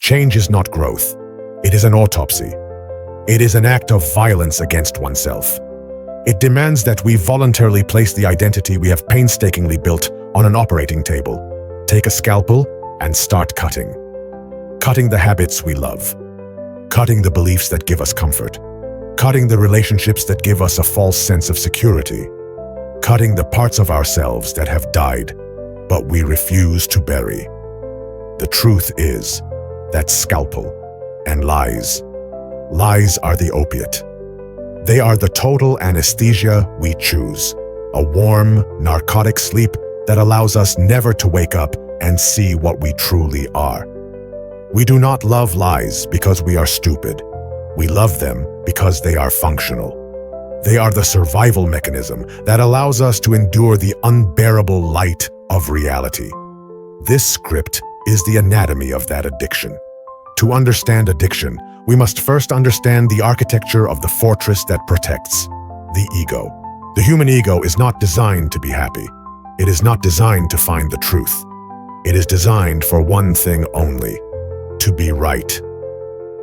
Change is not growth. It is an autopsy. It is an act of violence against oneself. It demands that we voluntarily place the identity we have painstakingly built on an operating table, take a scalpel, and start cutting. Cutting the habits we love. Cutting the beliefs that give us comfort. Cutting the relationships that give us a false sense of security. Cutting the parts of ourselves that have died, but we refuse to bury. The truth is that scalpel and lies are the opiate. They are the total anesthesia we choose, a warm, narcotic sleep that allows us never to wake up and see what we truly are. We do not love lies because we are stupid. We love them because they are functional. They are the survival mechanism that allows us to endure the unbearable light of reality. This script is the anatomy of that addiction. To understand addiction, we must first understand the architecture of the fortress that protects the ego. The human ego is not designed to be happy. It is not designed to find the truth. It is designed for one thing only: to be right.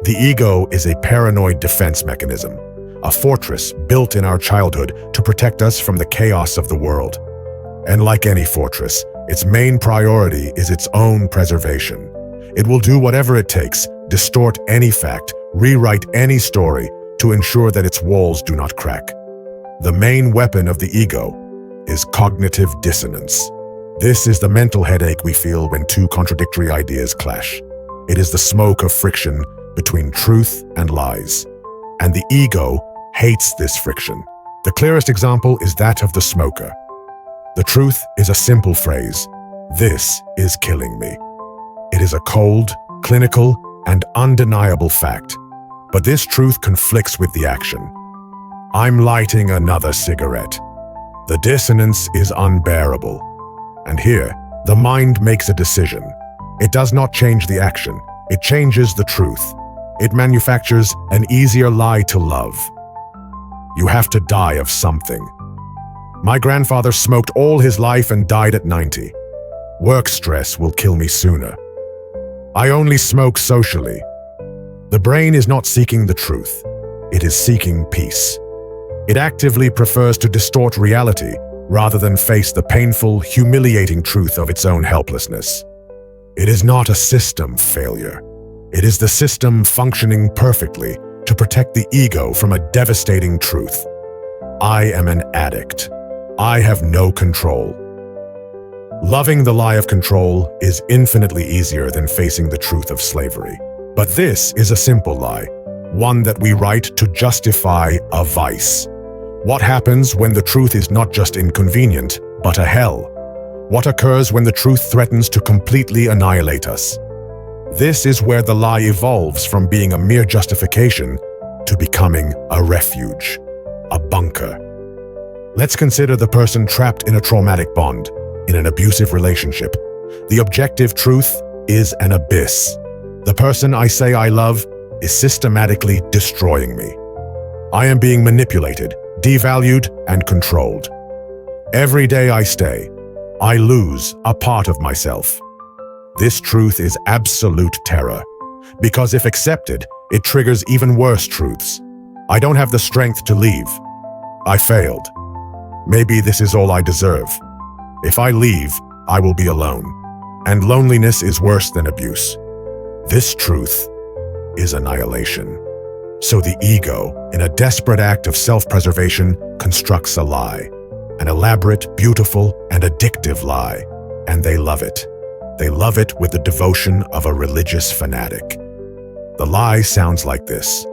The ego is a paranoid defense mechanism, a fortress built in our childhood to protect us from the chaos of the world. And like any fortress, its main priority is its own preservation. It will do whatever it takes, distort any fact, rewrite any story to ensure that its walls do not crack. The main weapon of the ego is cognitive dissonance. This is the mental headache we feel when two contradictory ideas clash. It is the smoke of friction between truth and lies. And the ego hates this friction. The clearest example is that of the smoker. The truth is a simple phrase: "This is killing me." It is a cold, clinical, and undeniable fact. But this truth conflicts with the action. I'm lighting another cigarette. The dissonance is unbearable. And here, the mind makes a decision. It does not change the action. It changes the truth. It manufactures an easier lie to love. You have to die of something. My grandfather smoked all his life and died at 90. Work stress will kill me sooner. I only smoke socially. The brain is not seeking the truth. It is seeking peace. It actively prefers to distort reality rather than face the painful, humiliating truth of its own helplessness. It is not a system failure. It is the system functioning perfectly to protect the ego from a devastating truth. I am an addict. I have no control. Loving the lie of control is infinitely easier than facing the truth of slavery. But this is a simple lie, one that we write to justify a vice. What happens when the truth is not just inconvenient, but a hell? What occurs when the truth threatens to completely annihilate us? This is where the lie evolves from being a mere justification to becoming a refuge, a bunker. Let's consider the person trapped in a traumatic bond, in an abusive relationship. The objective truth is an abyss. The person I say I love is systematically destroying me. I am being manipulated, devalued, and controlled. Every day I stay, I lose a part of myself. This truth is absolute terror, because if accepted, it triggers even worse truths. I don't have the strength to leave. I failed. Maybe this is all I deserve. If I leave, I will be alone. And loneliness is worse than abuse. This truth is annihilation. So the ego, in a desperate act of self-preservation, constructs a lie. An elaborate, beautiful, and addictive lie. And they love it. They love it with the devotion of a religious fanatic. The lie sounds like this: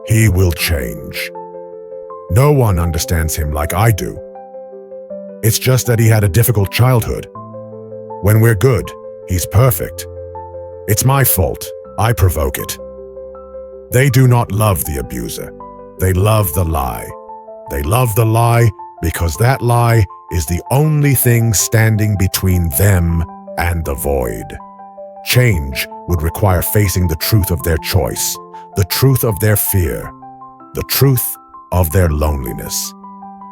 he will change. No one understands him like I do. It's just that he had a difficult childhood. When we're good, he's perfect. It's my fault. I provoke it. They do not love the abuser. They love the lie. They love the lie because that lie is the only thing standing between them and the void. Change would require facing the truth of their choice, the truth of their fear, the truth of their loneliness.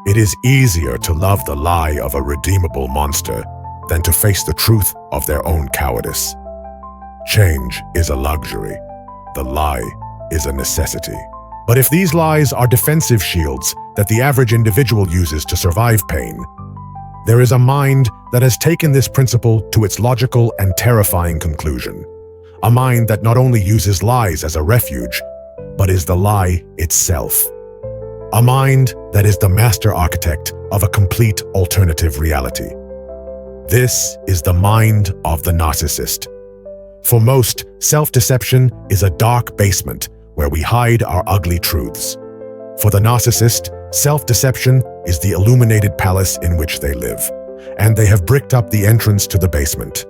It is easier to love the lie of a redeemable monster than to face the truth of their own cowardice. Change is a luxury. The lie is a necessity. But if these lies are defensive shields that the average individual uses to survive pain, there is a mind that has taken this principle to its logical and terrifying conclusion. A mind that not only uses lies as a refuge, but is the lie itself. A mind that is the master architect of a complete alternative reality. This is the mind of the narcissist. For most, self-deception is a dark basement where we hide our ugly truths. For the narcissist, self-deception is the illuminated palace in which they live, and they have bricked up the entrance to the basement.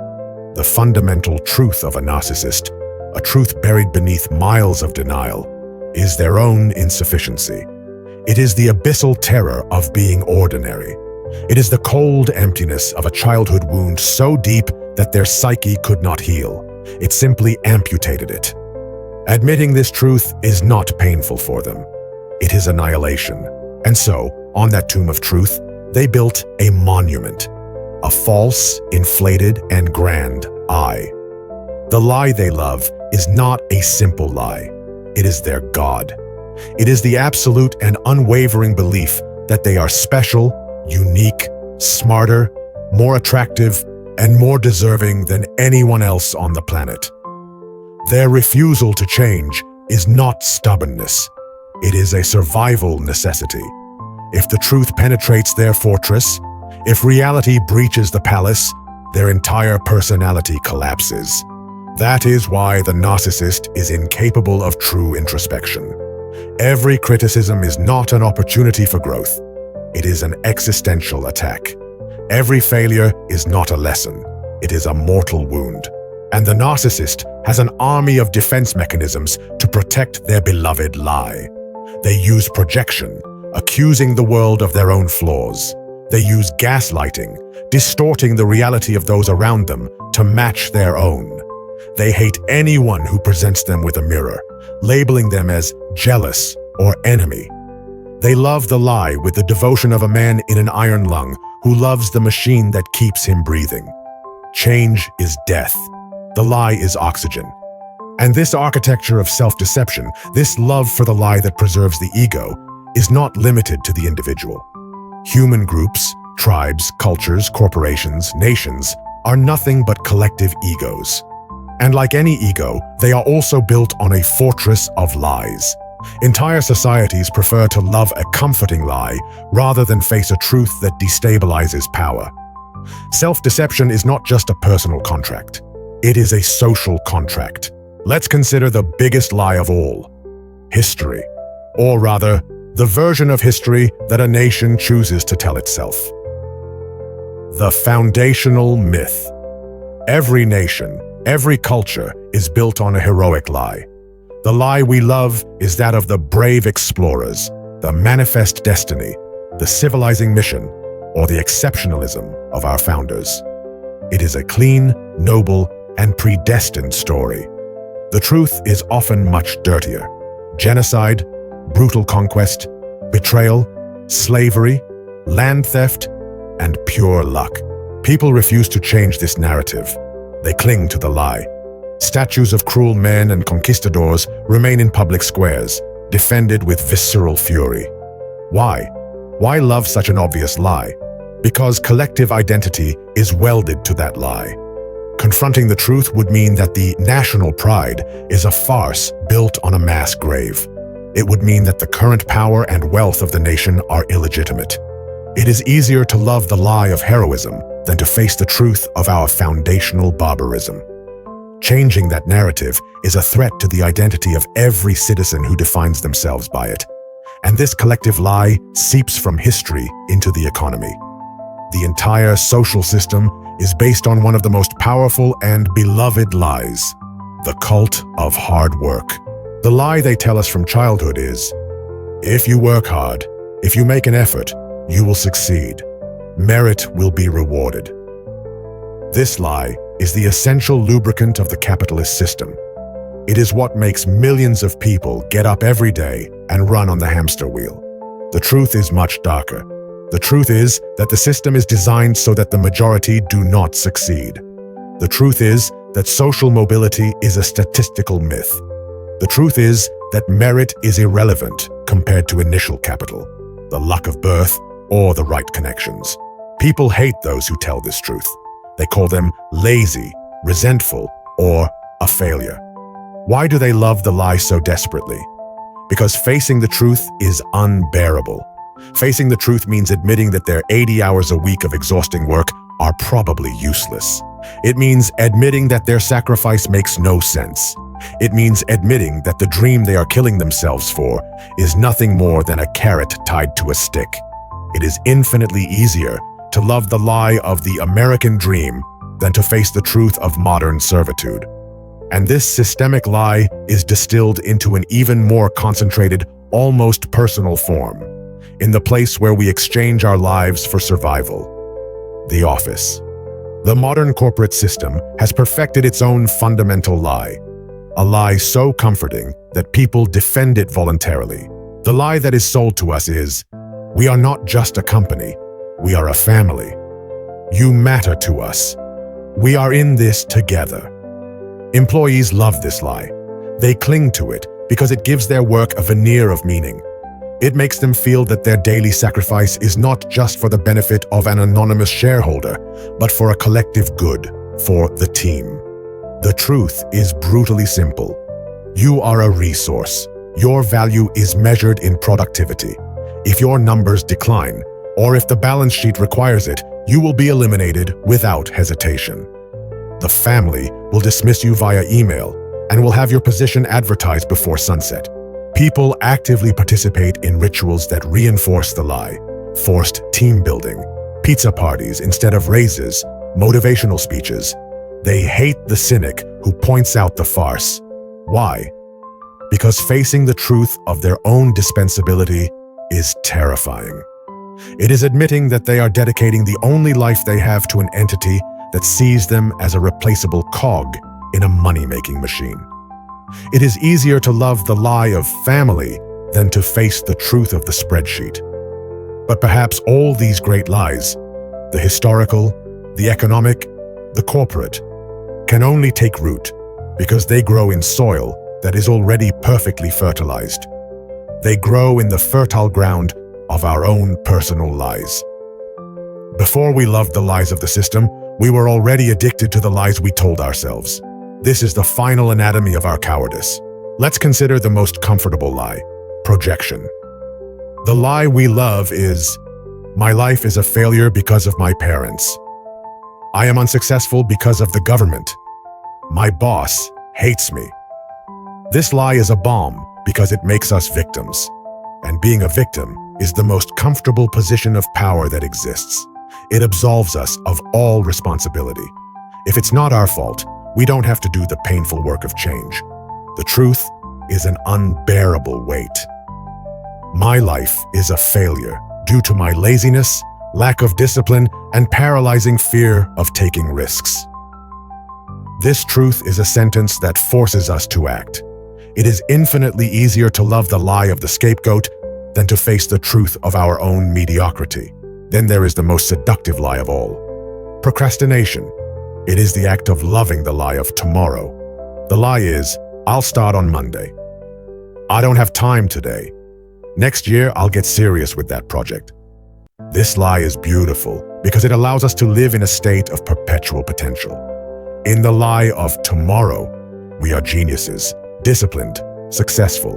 The fundamental truth of a narcissist, a truth buried beneath miles of denial, is their own insufficiency. It is the abyssal terror of being ordinary. It is the cold emptiness of a childhood wound so deep that their psyche could not heal. It simply amputated it. Admitting this truth is not painful for them. It is annihilation. And so, on that tomb of truth, they built a monument, a false, inflated, and grand I. The lie they love is not a simple lie. It is their God. It is the absolute and unwavering belief that they are special, unique, smarter, more attractive, and more deserving than anyone else on the planet. Their refusal to change is not stubbornness. It is a survival necessity. If the truth penetrates their fortress, if reality breaches the palace, their entire personality collapses. That is why the narcissist is incapable of true introspection. Every criticism is not an opportunity for growth. It is an existential attack. Every failure is not a lesson. It is a mortal wound. And the narcissist has an army of defense mechanisms to protect their beloved lie. They use projection, accusing the world of their own flaws. They use gaslighting, distorting the reality of those around them to match their own. They hate anyone who presents them with a mirror, labeling them as jealous or enemy. They love the lie with the devotion of a man in an iron lung who loves the machine that keeps him breathing. Change is death. The lie is oxygen. And this architecture of self-deception, this love for the lie that preserves the ego, is not limited to the individual. Human groups, tribes, cultures, corporations, nations are nothing but collective egos. And like any ego, they are also built on a fortress of lies. Entire societies prefer to love a comforting lie rather than face a truth that destabilizes power. Self-deception is not just a personal contract. It is a social contract. Let's consider the biggest lie of all: history. Or rather, the version of history that a nation chooses to tell itself. The foundational myth. Every nation, every culture is built on a heroic lie. The lie we love is that of the brave explorers, the manifest destiny, the civilizing mission, or the exceptionalism of our founders. It is a clean, noble, and predestined story. The truth is often much dirtier. Genocide, brutal conquest, betrayal, slavery, land theft, and pure luck. People refuse to change this narrative. They cling to the lie. Statues of cruel men and conquistadors remain in public squares, defended with visceral fury. Why? Why love such an obvious lie? Because collective identity is welded to that lie. Confronting the truth would mean that the national pride is a farce built on a mass grave. It would mean that the current power and wealth of the nation are illegitimate. It is easier to love the lie of heroism than to face the truth of our foundational barbarism. Changing that narrative is a threat to the identity of every citizen who defines themselves by it. And this collective lie seeps from history into the economy. The entire social system is based on one of the most powerful and beloved lies: the cult of hard work. The lie they tell us from childhood is, if you work hard, if you make an effort, you will succeed. Merit will be rewarded. This lie is the essential lubricant of the capitalist system. It is what makes millions of people get up every day and run on the hamster wheel. The truth is much darker. The truth is that the system is designed so that the majority do not succeed. The truth is that social mobility is a statistical myth. The truth is that merit is irrelevant compared to initial capital, the luck of birth, or the right connections. People hate those who tell this truth. They call them lazy, resentful, or a failure. Why do they love the lie so desperately? Because facing the truth is unbearable. Facing the truth means admitting that their 80 hours a week of exhausting work are probably useless. It means admitting that their sacrifice makes no sense. It means admitting that the dream they are killing themselves for is nothing more than a carrot tied to a stick. It is infinitely easier to love the lie of the American dream than to face the truth of modern servitude. And this systemic lie is distilled into an even more concentrated, almost personal form, in the place where we exchange our lives for survival: the office. The modern corporate system has perfected its own fundamental lie, a lie so comforting that people defend it voluntarily. The lie that is sold to us is, we are not just a company, we are a family. You matter to us. We are in this together. Employees love this lie. They cling to it because it gives their work a veneer of meaning. It makes them feel that their daily sacrifice is not just for the benefit of an anonymous shareholder, but for a collective good, for the team. The truth is brutally simple. You are a resource. Your value is measured in productivity. If your numbers decline, or if the balance sheet requires it, you will be eliminated without hesitation. The family will dismiss you via email and will have your position advertised before sunset. People actively participate in rituals that reinforce the lie: forced team building, pizza parties instead of raises, motivational speeches. They hate the cynic who points out the farce. Why? Because facing the truth of their own dispensability is terrifying. It is admitting that they are dedicating the only life they have to an entity that sees them as a replaceable cog in a money-making machine. It is easier to love the lie of family than to face the truth of the spreadsheet. But perhaps all these great lies, the historical, the economic, the corporate, can only take root because they grow in soil that is already perfectly fertilized. They grow in the fertile ground of our own personal lies. Before we loved the lies of the system, we were already addicted to the lies we told ourselves. This is the final anatomy of our cowardice. Let's consider the most comfortable lie: projection. The lie we love is, my life is a failure because of my parents. I am unsuccessful because of the government. My boss hates me. This lie is a bomb because it makes us victims. And being a victim is the most comfortable position of power that exists. It absolves us of all responsibility. If it's not our fault, we don't have to do the painful work of change. The truth is an unbearable weight. My life is a failure due to my laziness, lack of discipline, and paralyzing fear of taking risks. This truth is a sentence that forces us to act. It is infinitely easier to love the lie of the scapegoat than to face the truth of our own mediocrity. Then there is the most seductive lie of all: procrastination. It is the act of loving the lie of tomorrow. The lie is, I'll start on Monday. I don't have time today. Next year, I'll get serious with that project. This lie is beautiful because it allows us to live in a state of perpetual potential. In the lie of tomorrow, we are geniuses, disciplined, successful.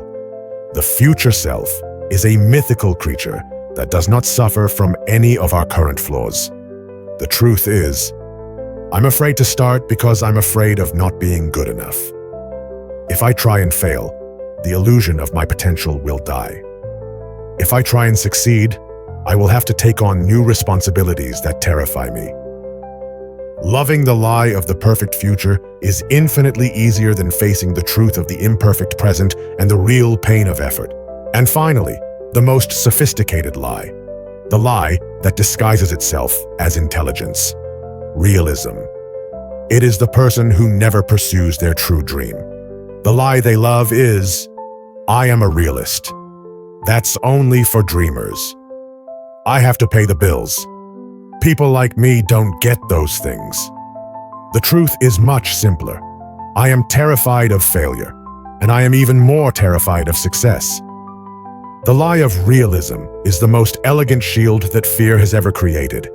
The future self is a mythical creature that does not suffer from any of our current flaws. The truth is, I'm afraid to start because I'm afraid of not being good enough. If I try and fail, the illusion of my potential will die. If I try and succeed, I will have to take on new responsibilities that terrify me. Loving the lie of the perfect future is infinitely easier than facing the truth of the imperfect present and the real pain of effort. And finally, the most sophisticated lie. The lie that disguises itself as intelligence. Realism. It is the person who never pursues their true dream. The lie they love is, I am a realist. That's only for dreamers. I have to pay the bills. People like me don't get those things. The truth is much simpler. I am terrified of failure, and I am even more terrified of success. The lie of realism is the most elegant shield that fear has ever created.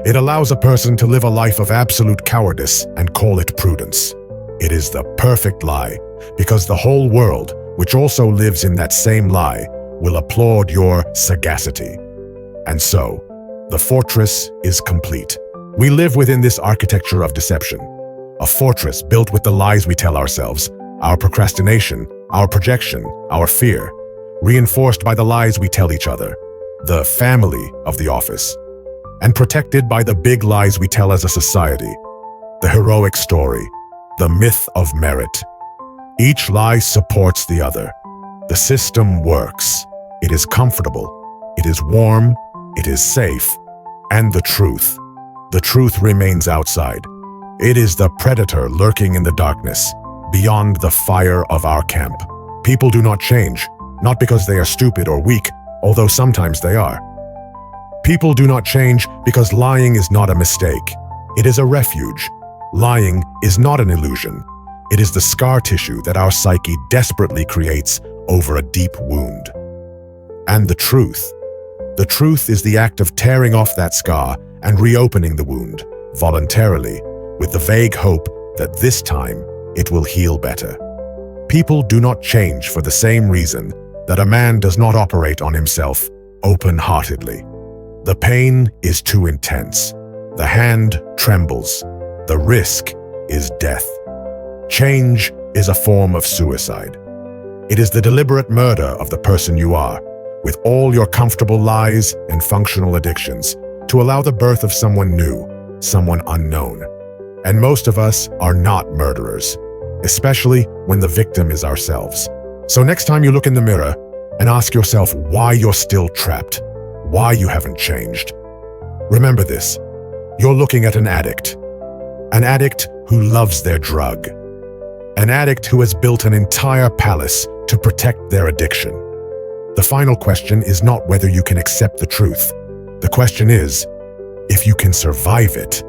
It allows a person to live a life of absolute cowardice and call it prudence. It is the perfect lie, because the whole world, which also lives in that same lie, will applaud your sagacity. And so, the fortress is complete. We live within this architecture of deception, a fortress built with the lies we tell ourselves, our procrastination, our projection, our fear, reinforced by the lies we tell each other, the family of the office, and protected by the big lies we tell as a society, the heroic story, the myth of merit. Each lie supports the other. The system works. It is comfortable. It is warm. It is safe. And the truth remains outside. It is the predator lurking in the darkness, beyond the fire of our camp. People do not change, not because they are stupid or weak, although sometimes they are. People do not change because lying is not a mistake. It is a refuge. Lying is not an illusion. It is the scar tissue that our psyche desperately creates over a deep wound. And the truth is the act of tearing off that scar and reopening the wound, voluntarily, with the vague hope that this time it will heal better. People do not change for the same reason that a man does not operate on himself open-heartedly. The pain is too intense. The hand trembles. The risk is death. Change is a form of suicide. It is the deliberate murder of the person you are, with all your comfortable lies and functional addictions, to allow the birth of someone new, someone unknown. And most of us are not murderers, especially when the victim is ourselves. So next time you look in the mirror and ask yourself why you're still trapped, why you haven't changed, remember this: you're looking at an addict who loves their drug, an addict who has built an entire palace to protect their addiction. The final question is not whether you can accept the truth. The question is if you can survive it.